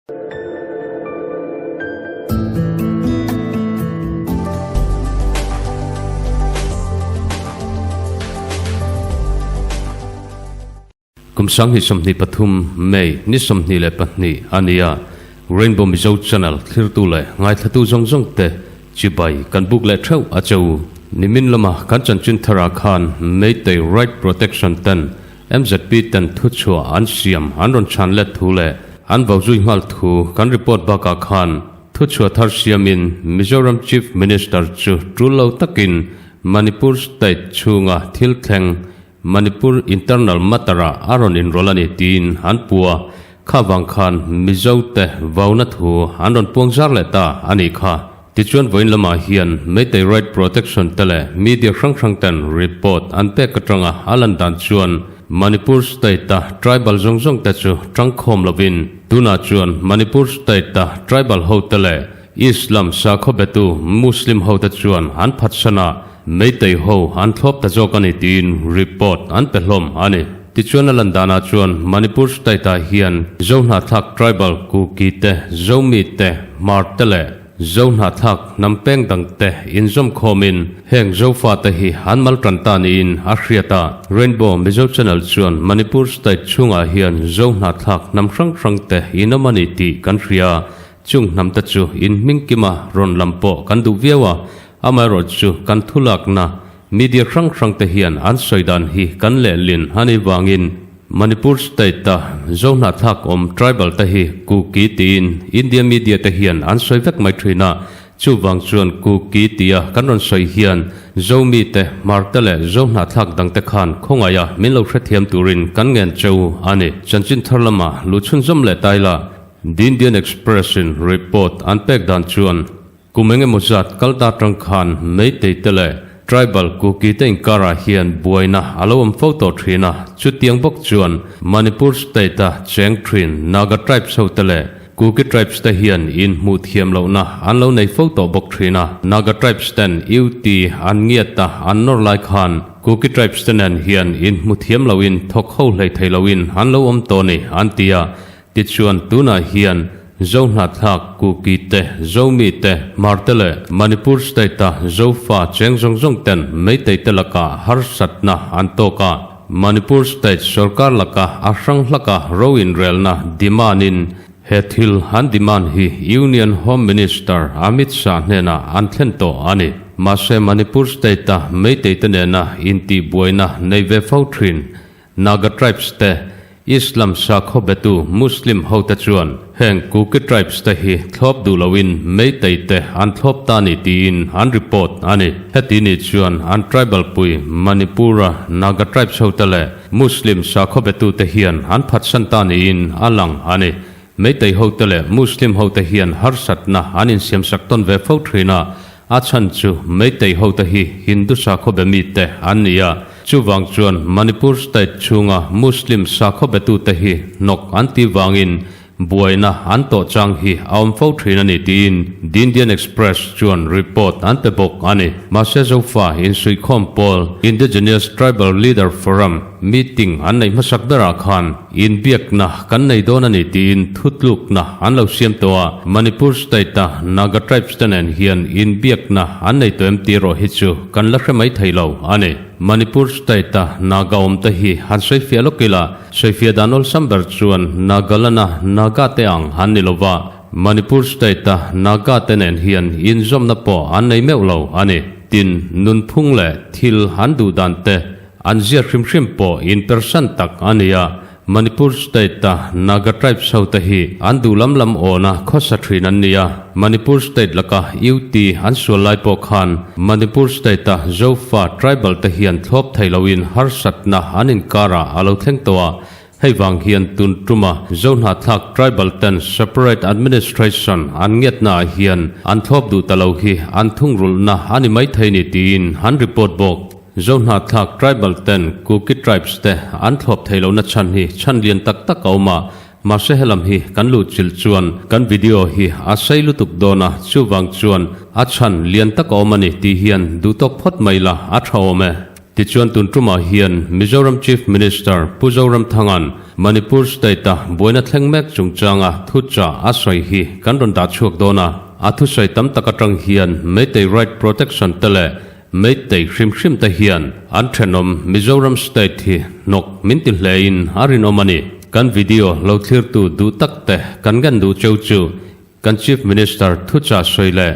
กุมสังหิสมนิปทุมเมย์นิสมนิเลปนีอันนี้Rainbow Mizo Channel ทิรตุเลยง่ายทัตุจงเตจีบายกันบุกเล่เท่าอาจูนิมินลมากันจันจินธราคารไม่ได้ Right Protection ตัน MZP ตันทุชัวอันเสียมอันรอนชันเล็ดทูเล่อันบ่าวจุยมัลทูกันรีพอร์ตบักอาคารทุชัวทาร์เสียมิน Mizoram Chief Minister จูรูเลาตักิน Manipur State ชูงาทิลแทง Manipur Internal Matara อารอนอินโรลานิตีนอันปัวข้าวังคานมิโซเตวาวนัทหูอันรอนปวงจาร์เลตาอันนี้ค่ะที่ชวนวันละมาเฮียนไม่ได้ Right Protection แต่ละมีเดียครั้งตันรีพอร์ตอันเป็กกระจังอาลันดันชวนManipur State ตา Tribal จงแต่จูจังคมลวินดูน่าชวน Manipur State ตา Tribal เฮาแต่ละอิสลามสาขบตูมุสลิมเฮาแต่ชวนอันพัฒนาไม่ได้เฮาอันทบแต่จกันอีตีนรีพอร์ตอันเป็นลมอันนี้ที่ชวนลันดานาชวนมณิปุรสไตตาเฮียนโจหนาทัก tribal กูกีเตโจมีเตมาร์เตเลโจหนาทักนำเป็งดังเตอินจอมคอมินแห่งโจฟาเตฮีฮันมัลตรันตานีนอาเรียตา Rainbow Mizo Channel ชวนมณิปุรสไตชุงอาเฮียนโจหนาทักนำครั้งเตอินมันติกันเรียจุงนำตะจูอินมิงกิมารอนลำโปกันดูเวียวอามารอจูกันทุลักนามีเดียครั้งเตเฮียนอันสวยดันฮีกันเล่ลินฮันวางินมณิปุรสเตตาโจนาทักtribal ตะฮีกูกีตีนอินเดียมีเดียตะเฮียนอันสวยเวกไม่ทรีนาจูวังชวนกูกีตียกันรอนสวยเฮียนโจมีเตมาร์เตเลโจนาทักดังเตคานคงอายามิลล์เทียมตุรินกันเงินเจ้าอันนี้จันจินทรลมาลุชุนจมเลตายละดินเดียนเอ็กซ์เพรสซินรีพอร์ตอันเป็กดันชวนกูเมงมุจัดกัลตาตรังคานไม่เตยเตเลTribal กูกีเตงการาเฮียนบุไอนะอารมณ์โฟโต้ทรีนะจุดยังบกจวน Manipur State เชงทริน Naga Tribe เซาเตเลกูกี Tribe สเตเฮียนอินมูเทียมเหล่านะอันเหล่าในโฟโต้บกทรีนะ Naga Tribe สเตนอิวตีอันเงียตาอันนอร์ไลคานกูกี Tribe สเตนเฮียนอินมูเทียมเหล่าอินทกเข้าเลยไทยเหล่าอินอันเหล่าอมโตนี่อันตียติดชวนตุนาเฮียนZohnahthlakกูกีเตโจมีเตมาร์เตเลมณิปุรสเตตาโจฟาเชงจงเต็นไม่เตยเตลกาฮาร์สัตนาอันโตกามณิปุรสเตตสรการลกาอาหรังลกาโรอินเรลนาดิมานินเฮทิลฮันดิมันฮียูเนียนโฮมมินิสเตอร์อามิตชาเนนาอันเทนโตอันนี้มาเซมณิปุรสเตตาไม่เตยเตเนนาอินตีบุไอนะในเวฟาวทรินนากาทริปสเตอิสลามสาขบตูมุสลิมเฮาตะจวนแห่งกูกิทริปสเตฮีทลบดูลวินไม่เตยเตอันทลบตานิตีนอันรีพอร์ตอันนี้เฮตินิจวนอันทริบัลปุยมณิปุระนากาทริปเฮาตะเลมุสลิมสาขบตูเตฮียนอันพัดสันตานีนอัลลังอันนี้ไม่เตยเฮาตะเลมุสลิมเฮาตะฮียนฮาร์สัตนะอันอินเสียมสักต้นเวฟาวทรีนาอาชันจูไม่เตยเฮาตะฮีฮินดูสาขบมีเตอันนี้จูวังจวนมณิปุรสเตตชูงามุสลิมสาขบตูเตฮีนกอันตีวังอินบุไอนะอันโตจังฮีอาวมฟาวทรีนันตีนดินเดียนเอ็กซ์เพรสจวนรีพอร์ตอันเปบกอันนี้มาเซโซฟาอินสุยคอมปอลอินดิจิเนียสทริบัลลีดเดอร์ฟอรัมมีติ้งอันในมาสักดาราคานอินเบียกนะกันในโดนันตีนทุตลุกนะอันเราเสียมตัวมณิปุรสเตตานากาทริปสเตนเฮียนอินเบียกนะอันในตัวเอ็มตีโรฮิจูกันลักษณะไม่ไทยเราอันนี้Manipur State Naga awmte hi han soifia lokila soifia danol samber chuan Nagalana Naga te ang han nilova Manipur State Naga tenen hian in zom na po an nei meulo ani tin nun phung le thil han du dan te an zia hrim po in person tak ania Manipur State Naga Tribe South hi an du lam ona khosa thrin an nia Manipur State laka UT an sulai po khan Manipur State Zofa Tribal te hian thlop thailawin har satna anin kara alo thleng towa hei wang hian tun truma Zohnahthlak Tribal ten separate administration an nget na hian an thlop du talo hi an thung rul na ani mai thaini tin han report bok Zohnahthlak Tribal ten Kuki Tribes te an thlop thailo na chan hi chan lian tak awma ma se helam hi kan lu chil chuan kan video hi asai lutuk dona chuwang chuan a chan lian tak awmani ti hian du tok phot maila a thawme ti chuan tun truma hian Mizoram Chief Minister Puzoram Thangan Manipur State ta buaina thlengmek chungchangah thuchah asoi hi kan ron da chuak dona athusai tam takatrang hian Meitei right protection tele Meitei hrim ta hian an thenom Mizoram State hi nok minti hlein arin omani kan video lo thlir tu du takte kan gan du chu kan Chief Minister thuchah soile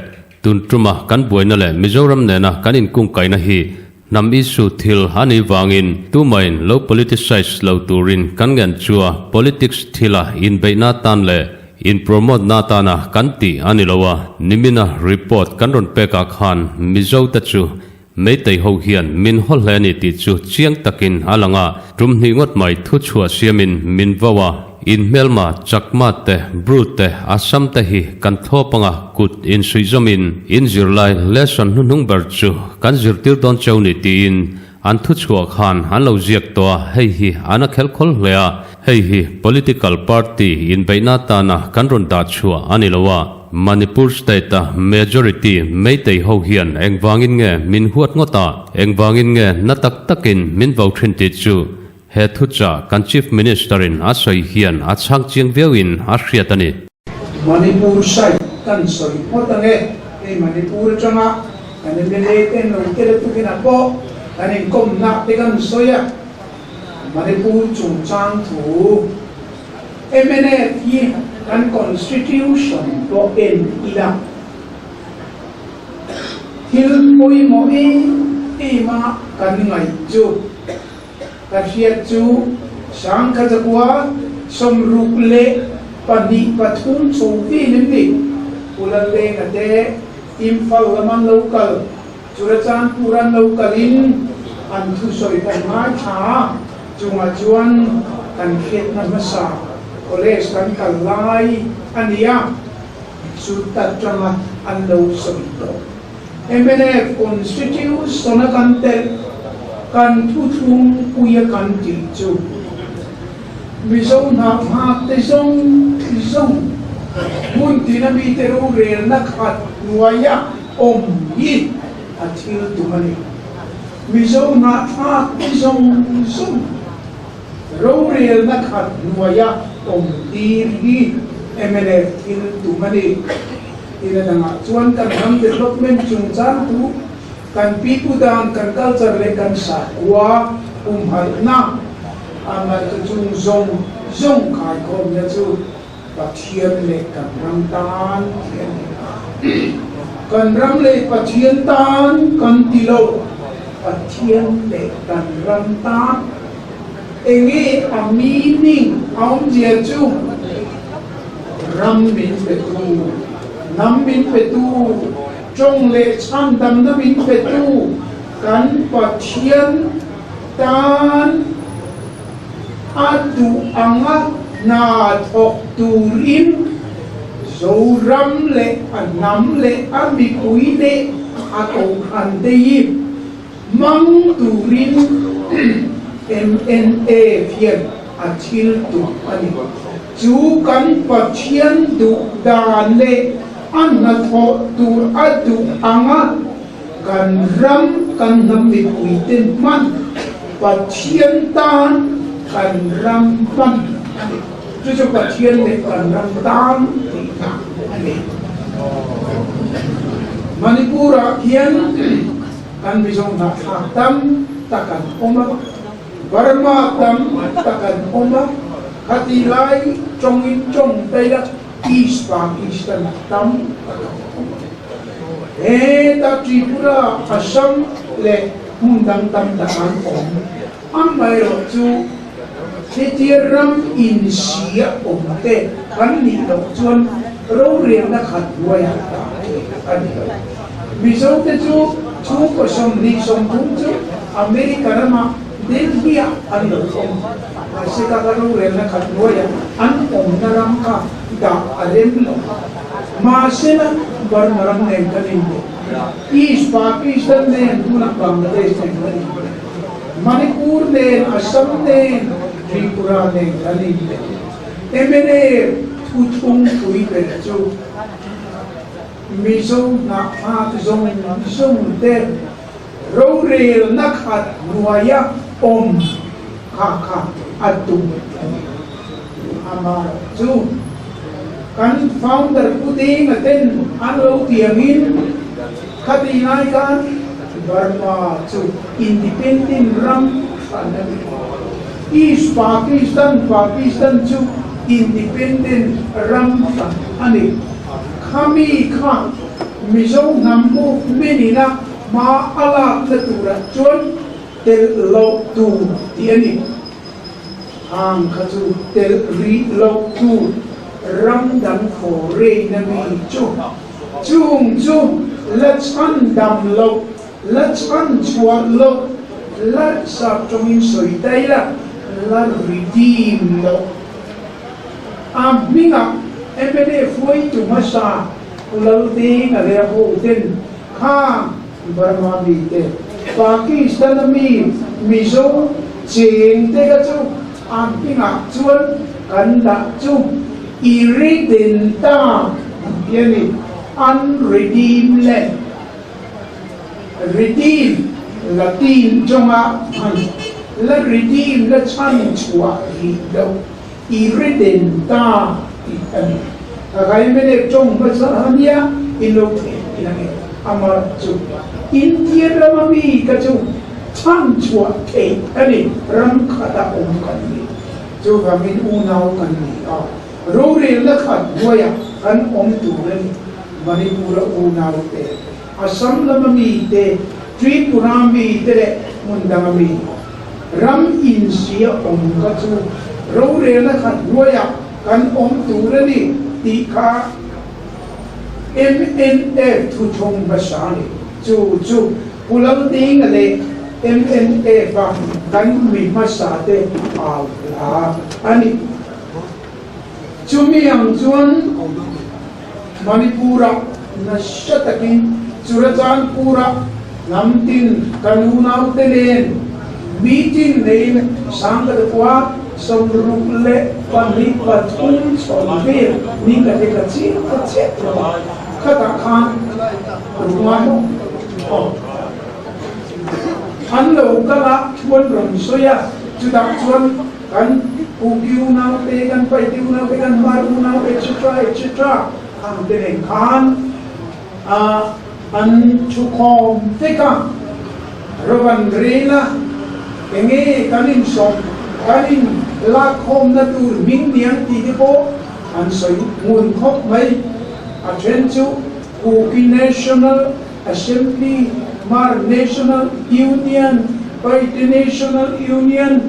tun truma kan buaina le Mizoram nena kan in kung kaina hi nam isu thil hani wangin tu main lo politicize lo turin kan gan chua politics thila in beina tan le in promote na tana kanti anilowa nimina report kan ron peka khan Mizo ta chu Meitei ho hian min hol hlani ti chu chiang takin alanga tumhni ngot mai thu chua siamin min wawa in melma chakma te brute asam te hi kan thopanga kut in suizomin in zirlai lesson hunung bar chu kan zirtir don chawni ti in an thu chua khan an lo ziak to hei hi ana khel khol hlea hei hi political party in beina tana kan ron da chua anilowa Manipur State ta majority Meitei ho hian engwangin nge min huat ngota engwangin nge natak takin min vau thin ti chu he thucha kan Chief Minister in asoi hian achang chiang vewin a hriatani Manipur State kan soi potange e Manipur changa kan mele ten no kele tukina po kan in kom na te kan soya Manipur chungchang thu emne hi kan constitution to en ila hil koi mo e ma kan ngai chu ka hiat chu sang ka jakwa som rukle pani pathum chovi limni ulale ngate imphal laman local churachan puran localin an thu soi kan mai tha chunga chuan kan khet na masa college kan kalai ania sutat trama anlo sabito MNF constitution kan tel kan thuthum kuya kan ti chu Zohnahthlak te zong mun tina mi te rorelna hnuaia omte athil tumani Zohnahthlak te zong rorelna hnuaia omte hi MNF thil tumani ina nga chuan kan ham development chungchan tu kan pipu dan kan culture le kan sa kwa halna ama chung zong khai khom na chu pathian le kan ram tan kan ram le pathian tan kan tilo pathian le kan ram tan engi meaning aum je chu ram min petu nam min petu trong le cham dam na min petu kan pathian tan adu anga na thok turin zoram le anam le amikui le atong andei mang turin MNA fian athil tu ani chu kan pathian du dan le anna tho tu adu anga kan ram kan nam mi kuiten man pathian tan kan ram pan chu pathian le kan ram tan ti na ani Manipura hian kan Zohnahthlak tam takan oma Burma tam takan oma hatilai chongin chong taila East Pakistan tam ta Tripura Assam le hundang tam takan om amai ro chu thetiram in sia omte kan ni lo chuan rorelna hnuaia ta ani Mizo te chu ko som ni som thum chu America rama Delhi an lo om se ka rorelna hnuaia an om naram ka da alem lo ma se na bar naram ne kanin East Pakistan ne tuna Bangladesh ne Manipur ne Assam ne Tripura ne kanin emene thuthum thui pe chu Mizoram zong te rorelna khat hnuaia pakhat atum ama chu kan founder puting aten alo tiangin khati nai kan Burma chu independent ram East Pakistan chu independent ram ani kami kha Mizo nambu menina ma ala natura chon tel lo tu tiani hang khachu tel ri lo tu ram dan for re na mi chu chung let's undam lo let's unchua lo let's up trong soi tai la la redeem lo minga emne foi tu masa lo ding ale ho ten kha Burma mi te Pakistan mi Mizo cheng te ka chu minga chuan kan da chu iridenta yani unredeemed land redeem Latin jonga la redeem la chan chua hi do iridenta kai mene chong ba sa hania ilo inange ama chu India ramami ka chu chan chua ke ani ram khata kan ni chu gamin unau kan ni rorelna khat hnuaia kan tu ren Manipur unau te Assam lamami te Tripura mi te mundami ram in sia ka chu rorelna khat hnuaia kan tu reni ti kha MNA thu chong basani chu pulang ting ale MNA pa kan mi masate ala ani chumiyang chuan Manipura na shatakin Churachan pura namtin kanunau telen meeting name sangad kwa somrule pali patum solver ninga de kachi khata khan rumano anlo kala chuan ram soya chudak chuan kan pugiu na te kan paitiu na te kan maru na etc ang tenen khan an chukom teka roban rena enge kanin som kanin lakhom na tur ming niang ti ko an soi mun khop mai a chen chu Kuki National Assembly Mar National Union Party National Union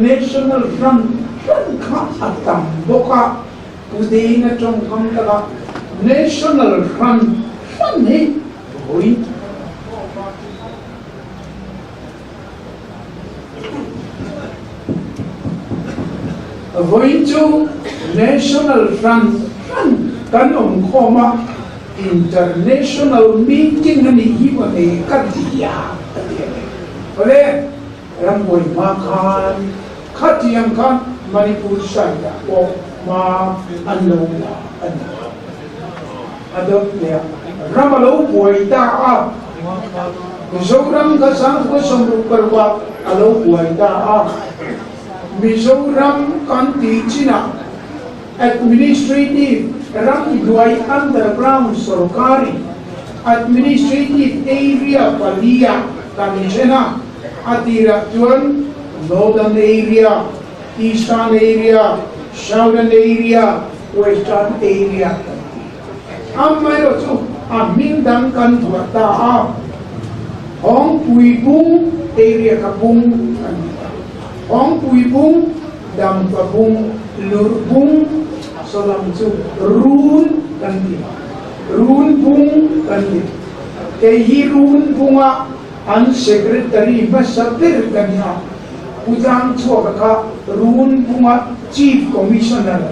National Front kha atam boka pudei na trong kam ta National Front ni hoi chu National Front kan khoma international meeting ni hiwa me katia ole ramboi ma khan khatiam khan Manipur side o ma anlo adop le ramalo boita a Mizoram ka sang ko somru karwa alo boita a Mizoram kan ti china administrative rang duai underground sorkari administrative area palia kanchena atira tuan northern area eastern area southern area western area amai chu amin dang kan thata a hong pui bung area kapung hong pui bung dam kapung lur bung solam chu run kanti run bung kanti ke hi run bunga an secretary masapir kanya ujang choka ka run bunga chief commissioner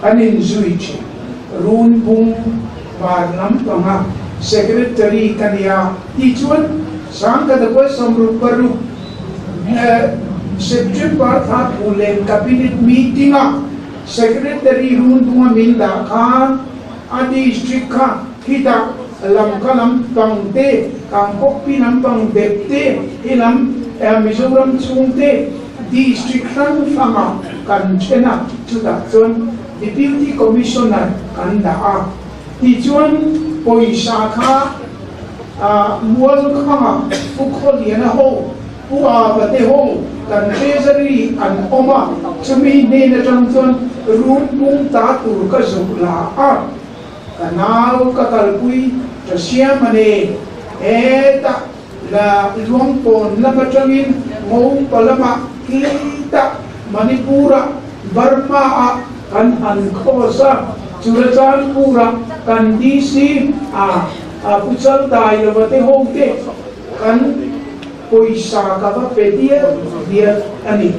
anin zuichi run bung barnam panga secretary kanya tichuan sangka da ko samru paru September tha pulen cabinet meeting secretary run bunga minda khan adi district kha kita lam kalam tangte kang kok pinam bang depte ilam Mizoram chungte district hranga kan chena chuta chon deputy commissioner kan da ti chuan poisa kha mual kha pukholiana ho puwa bate ho kan treasury an oma chumi ne na chon run mung ta tur ka zukla kanal ka kalpui Rusia mane eta la luang pon la patangin ngau palama kita Manipura Burma kan an khosa churajan pura kan DC puchal dai la bate hote kan poisa ka ba pedia dia ani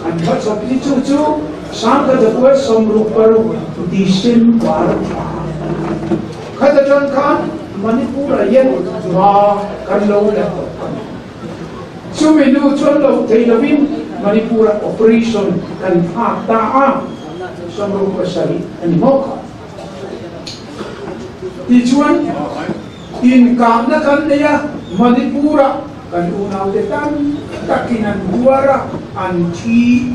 an bat sapli chu sang ka da somru paru disin war khata jan khan Manipur yen wa kan lo la chuminu chon lo theilavin Manipur operation kan ta somro pasari ani moka ti chuan in kamna kan ya Manipur kan unaw te tan takinan duara an thi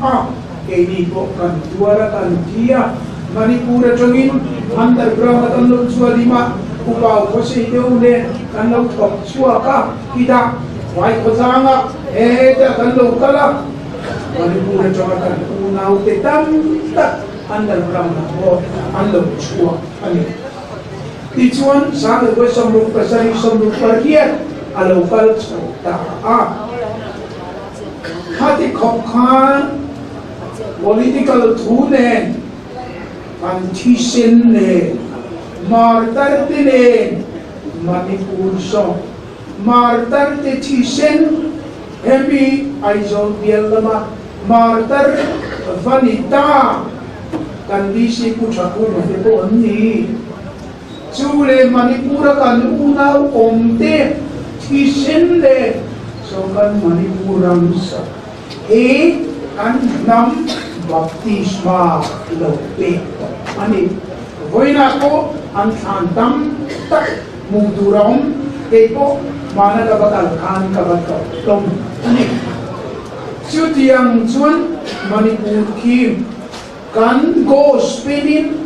keni ko kan duara kan thia Manipur chongin underground kan lo chualima upaw ko si deune kan lo thok chua ka kita wai ko janga eta kan lo kala Manipur chonga kan unaw te tan tak underground ko an lo chua ani ti chuan sa ko somro pasari somro parkiat a local ta hati khop khan political thune kan thisen ne martar te ne Manipur so martar te thisen hemi aizol bielama martar vanita kan disi puchaku ne ko ni chule Manipur kan unaw awmte thisen le so kan Manipuram sa kan nam baptisma lope ani voina ko an thantam tak muduram ko mana ka bakal khan ka bakal tom ani chutiang chuan Manipur ki kan go spinin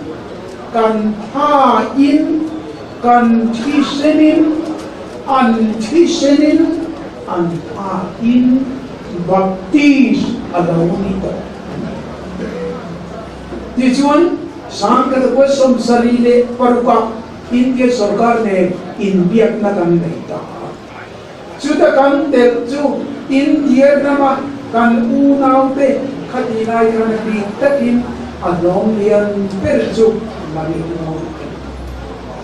kan ha in kan thisenin an thisenin an ha in baptis alawunita ti chuan sang ka ko som sarile paruka inke sarkar ne inbiak na kan naita chuta kan tel chu india drama kan unaute khatina kan bi takin along lian perchu Manipur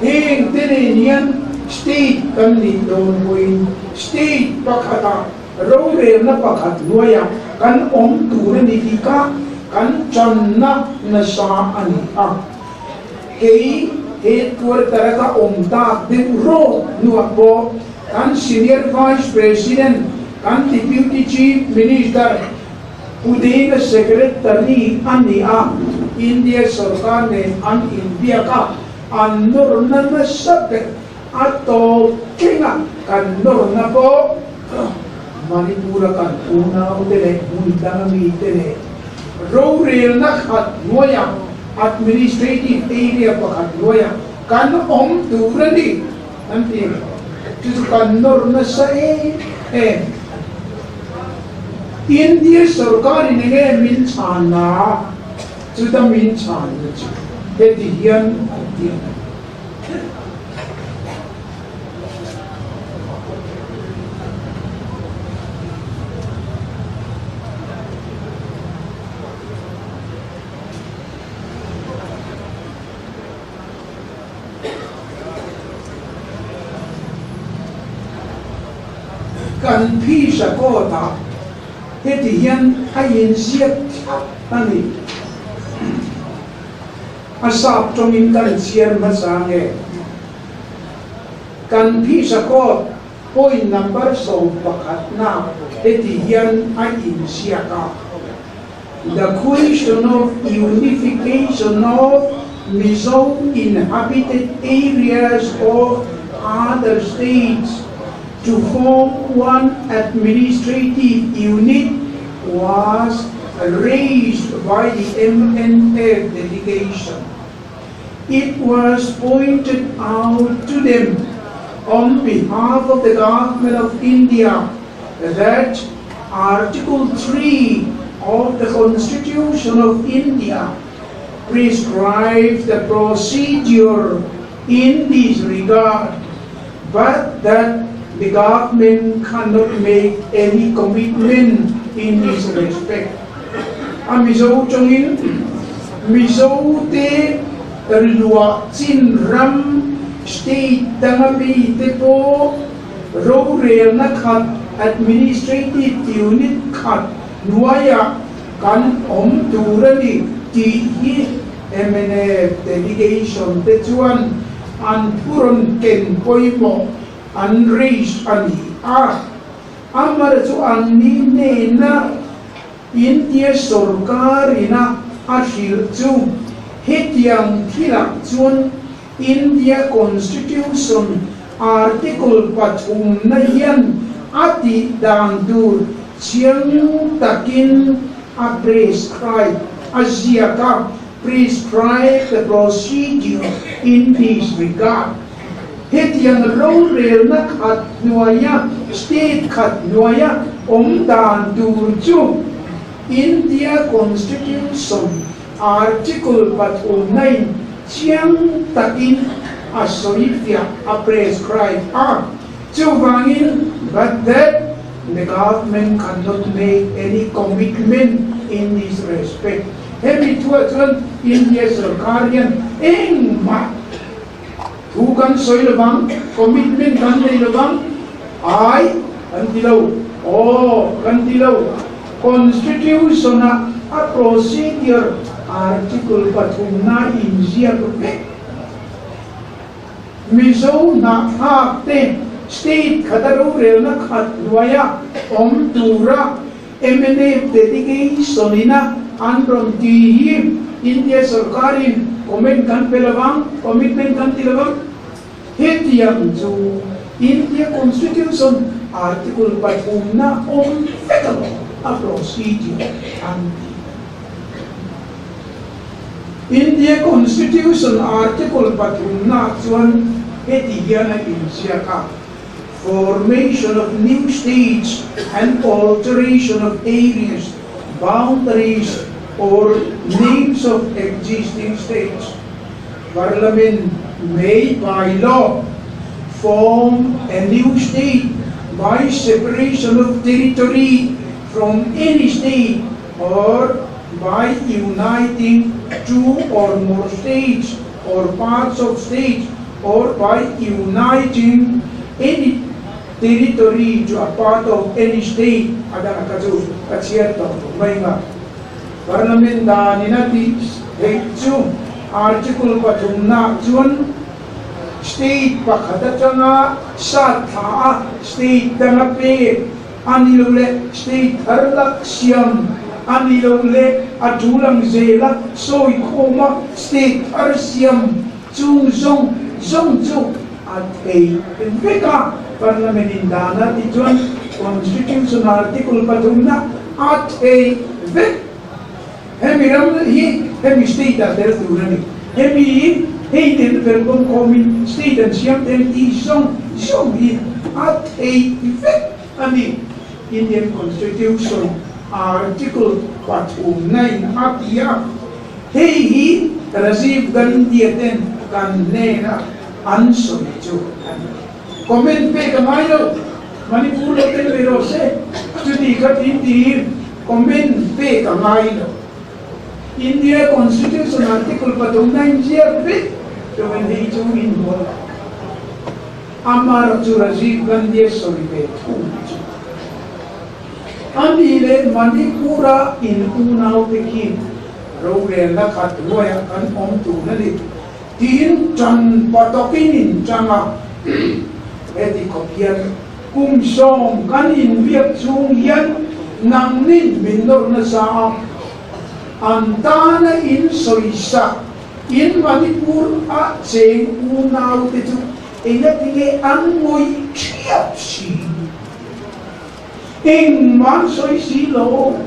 hing tininian state kan ni don point state pakhata rorelna pakhat hnuaia kan turin ni ka kan channa na sa ani he tur taraka omta din ro nuapo kan senior vice president kan deputy chief minister udin secretary ani India sarkar ne an India ka an norna na sabte ato kinga kan norna po Manipur kan una udele undang mitene rorelna hnuaia administrative area pakhat hnuaia kan turani nanti chu kan norna sa India sarkar ne min chana chu da min chana chu he dian kan phi sa ko ta he dian ayin siat ani asap chongin kan sian masange kan phi sa ko point number so pakhat na he dian ayin siaka the question of unification of Mizo inhabited areas of other states to form one administrative unit was raised by the MNF delegation. It was pointed out to them on behalf of the government of India that Article 3 of the Constitution of India prescribes the procedure in this regard, but that the government cannot make any commitment in this respect. Mizo Chongin, Mizo te lua chin ram state dangabi tepo rorelna khat administrative unit khat hnuaia kan turani ti MNF delegation te chuan an puron ken poimo an raise ani amar chu an ni ne na India sarkarina athil chu hetiang thilak chuan India Constitution Article 5 na yan ati dangdur cheng takin a prescribe Asia prescribe the procedure in this regard. Hetiang rorelna khat hnuaia state khat hnuaia dangdur chu India Constitution Article 9 cheng takin a soifia a prescribe but that the government cannot make any commitment in this respect. Hemi tuan India sarkarian engma tukan soilabang commitment kan lebang ai kantilau constitution a procedure article 5 insia pe Zohnahthlak state rorelna khat hnuaia tura MNF delegation ina andron ti India sarkarin commitment kan tilawang hetiang chu India Constitution article 5 na federal a procedure India Constitution article 5 na chuan hetiana insiaka formation of new states and alteration of areas, boundaries or names of existing states. Parliament may by law form a new state by separation of territory from any state or by uniting two or more states or parts of states or by uniting any territory to a part of any state. Ada nakaju katsierto mainga Parliament da ninati hekchu article 5 na chuan state pakhat changa sa tha state danga pe anilole state tharlak siam anilole adulang zela soi khoma state arsiam chungzong zongchu at a vika Parliament indana ti chuan Constitution article 5 na at a vik hemiram hemi state at der turani hemi den verbon komin state and siam den ti zong at a vik ani Indian Constitution article 9 at ya hi Rajiv Gandhi aten kan nena answer chu comment pe kamayo Manipur hotel pero se studi kati comment pe kamayo India Constitution article 5 year pe to when they do in bol amar chu Rajiv Gandhi sorry pe andile Manipura in unau pekin rorelna khat hnuaia kan tunali tin chan patokin changa eti kopian kumsong kan in viet chung yan nang nin minor na sa antana in soisa in Manipur a cheng unau te chu ingat ini angoi siap si ing man soi silo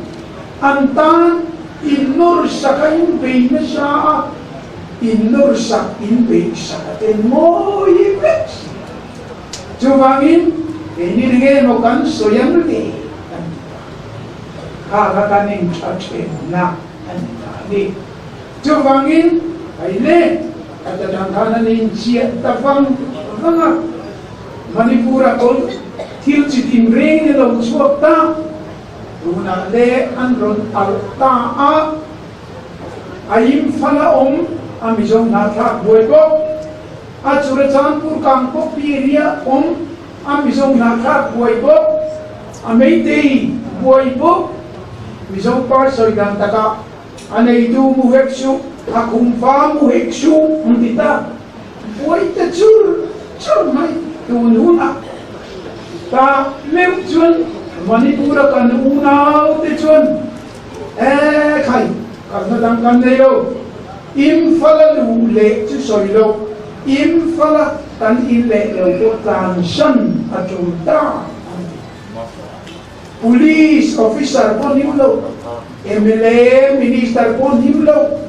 antan inur sakain beina sa inur sak in beina sakaten moi bex jubangin ini dengan mokan soyang ni kakakaning chachen na ni jubangin aile kadang-kadang ni siap tafang mga Manipur ako til chitim ring lo suwakta runa le anron alta a ayim fala amizong nathak boyko at surachanpur kangpo piria amizong nathak boyko Meitei boyko mizong par soigan taka anay du muheksu akong fa muheksu untita boy ta chur mai tununa ta mem chun Manipur kan unaw te chun khai kan dang kan deyo imfala lu le chu soilo imfala tan ile lo ko tan shan atunta police officer pon himlo MLA minister pon himlo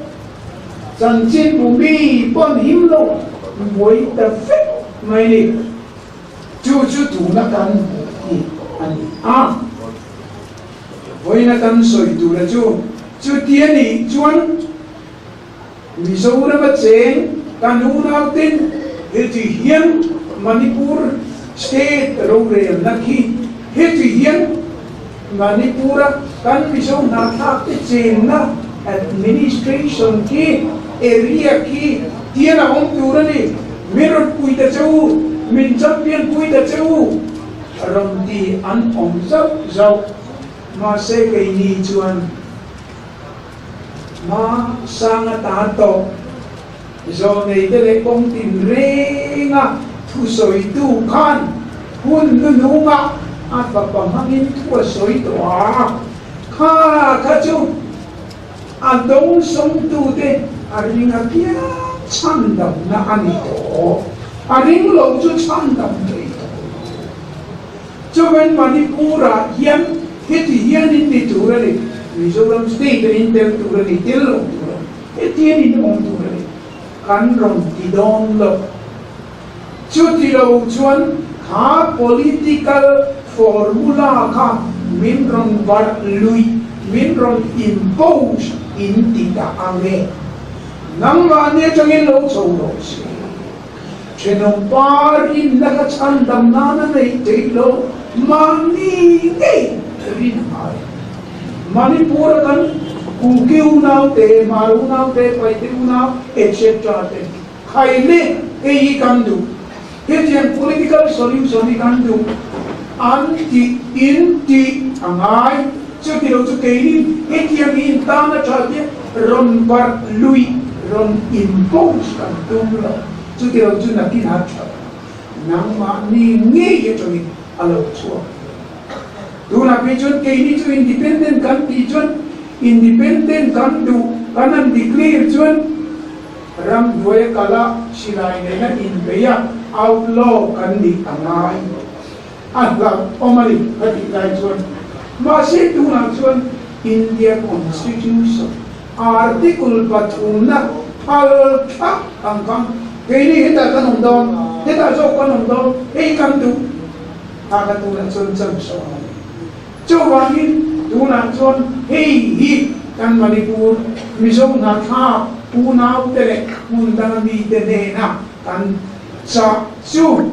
Sanchin bumi pon himlo boy ta fit mai ni chu tu na kan ni ani boy na kan soi tu la chu tian ni chuan Mizoram Cheng kan unaw tin heti hian Manipur state rorelna ki heti hian Manipur kan Zohnahthlak te cheng na administration ki area ki tian ang turani mirror puita chau min champion puita chau ram di an sap zau ma se kai ni chuan ma sanga ta to zo nei te le kong tin renga thu soi tu khan hun nu nga at pa hangin thu soi to kha chu adong som tu te aringa pia chandam na ani to aring lo chu chandam te when Manipura hian heti hian in the turali Mizoram state in the turali tillo heti hian in on turali kan rom ti don lo chu ti lo chuan kha political formula kha min rom var lui min rom impose in ti ta ame nang ma ne changin lo so lo si chenong par in la chandam na na nei te lo mani ei rin hai Manipur kan kukiu nau te maru nau te paitiu nau etc te khaile ei kan du hetian political solution kan du anti inti angai chuti lo chu keini hetian in ta na chate ron par lui ron impose kan du lo chuti lo chu na kin ha cha nang ma ni nge ye chu alo chua tu na pi chun ke ni chu independent kan ti chun independent kan du kanan declare chun ram doi kala silai ne na in beya outlaw kan di angai atla omali hati kai chun ma se tu na chun India Constitution article pathuna al thak ang ke ni hita kanong dong hita so kanong dong ei kan du aga tu na chun chun so Chowangin tuna chon hi kan Manipur Zohnahthlak unaw tere mundang mi te na kan sa su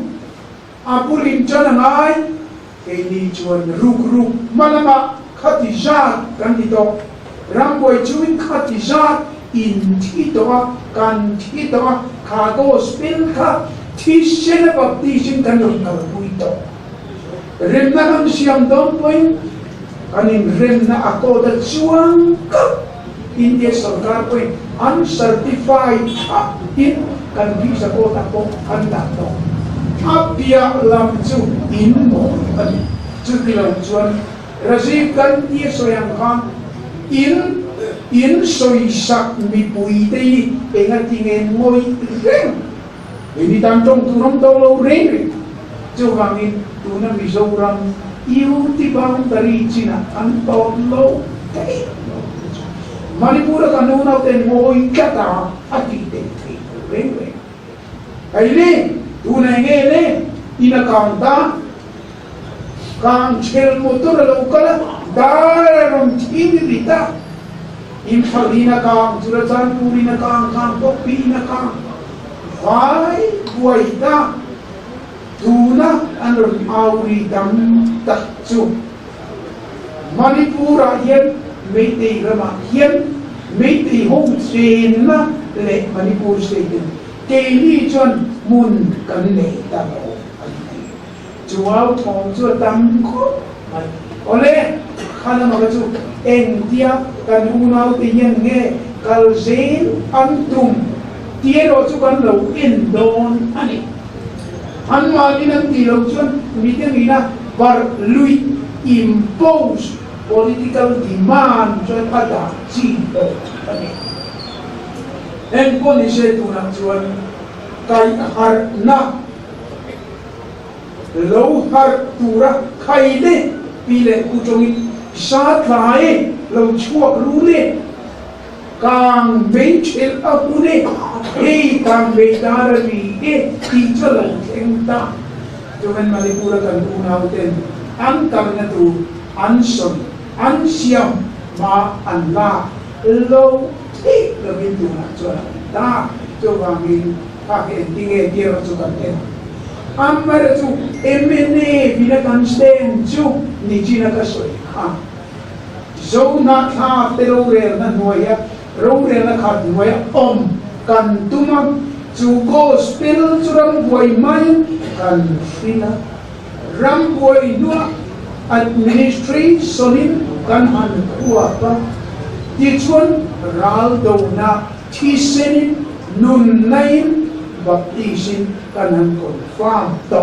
apulin chon ngai kay ni chon ruk malama khatijat kan dito ramboy chuin khatijat in thito kan thito kago spil ka thisena baptism kan no buito rem na kan siyam dong point kaning rem na ako da chuang ka India sarkar point uncertified in kan visa ko tako kanda to apia lam chu in mo kan chu kilaw chuan Rajiv kan tie soyang kan in soy sak mi puitei pengatingen moi rem ini tantong turong tolo rene jawangin tuna Mizoram iu tibang dari China antolo tei Manipur kanuna ten ngoi kata ati te rene kaile tuna ngene ina kanta kang chel motor lokala daram chini rita infalina kang jurajan purina kang topina kang vai buaina tuna anur auri dam takchu Manipura hian Meitei rama hian Meitei hong sen na le Manipur state keli chon mun kan le ta chuao thong chu tam ko ole khana ma chu eng tia kan unau ti yen nge kal zen antum tiero chu kan lo in don ani hanma ni nan ti lo chun mi te mi na bar lui impose political demand cho pada chi ani en ko ni se tu na chuan kai har na lâu har tura khai le pile kuchongi sa thlai lo chuak lu le kang ve chel apune ei kang ve dar ri e ti chala engta joven Manipura kan unauten ang kam na tu anson ansiam ma anla lo ti lo bin tu na chwa ta jovangin ka ke tinge dia chu kan ten amar chu emni bina constant chu ni china ka soi ha Zohnahthlak te rorelna rorelna khat hnuaia kan tuma chu gospel churam buai mai kan fina ram buai nua administry sonin kan han khua pa ti chuan ral do na thi senin nun nain baptisin kanan confirm to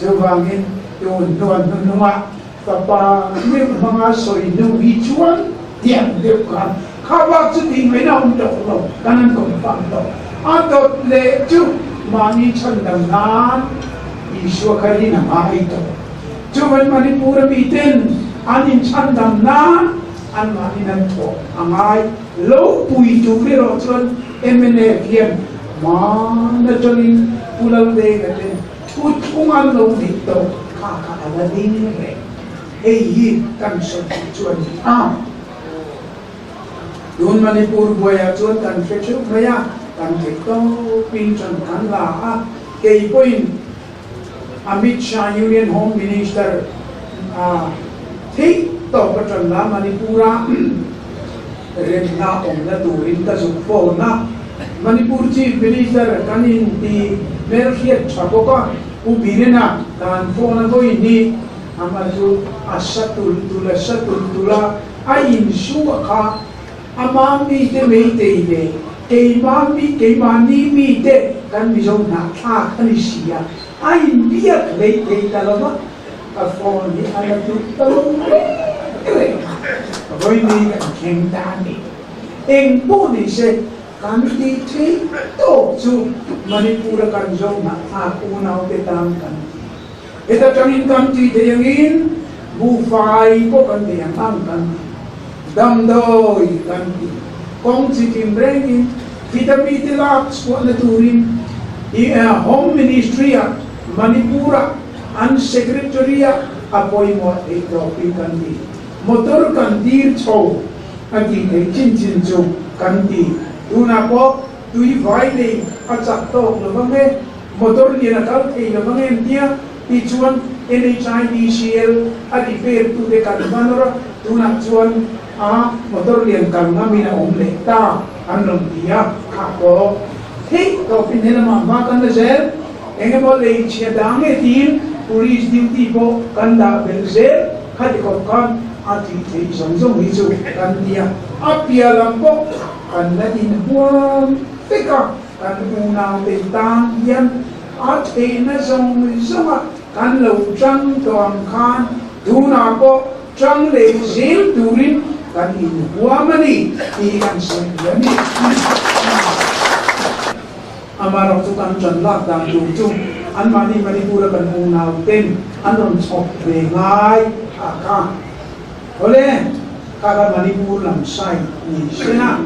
jawangin yon nuan nunua papa ni mga soi nu hichuan tiang deu kan khabak chu ting mai na to lo kanan confirm to atot le chu mani chandam nan iswa khari na mai to chuan Manipur miten anin chandam nan an mani nan to angai lo pui tu le ro chuan emne viem mana jolin pulang de gaten utungan lo dito kaka ala din re ei kan so chuan yun Manipur buaya chuan kan fechu maya kan to pin chan kan la kei point Amit Shah Union Home Minister thi to patran la Manipura rorelna omna turin ta sukpo na Manipur Chief Minister kanin di merhiat chapoka ubirena kan phone ko ini amaju asatul tula ain suaka amami te Meitei de keimani mi te kan Zohnahthlak kan sia ain biak Meitei talama ka phone ni alatu talong ko ini kan cheng tani eng po ni se kan ti thi to chu Manipur kan Zohnahthlak unaw te tam kan eta tangin kan ti te yangin bu fai ko kan te yang kan dam doi kan ti kong chi tim rengin vitamin thlawp ko na turin home ministry Manipur an secretary appoint mo ito kan ti motor kan dir cho ati te chin chu kan ti tuna po tui vai le achak to lawang motor ni nakal ke lawang dia tichuan NHIDCL a repair tu de kan manora tuna chuan motor lian kan ngami na omle ta anong dia ka ko he to pinela ma kan na zer enge mo le chia dange tin police duty po kan da belzer khati ko kan ati te song hi chu kan dia apia lam po kan na in buang teka kan una te tang yan at e na zong zama kan lo chang toang khan tuna po chang le zil turin kan in buamani ti kan sen yani amarok chu kan Zohnahthlak dang chu an Manipur kan unaw ten anon chok ve ngai aka ole kaka Manipur lam sai ni sena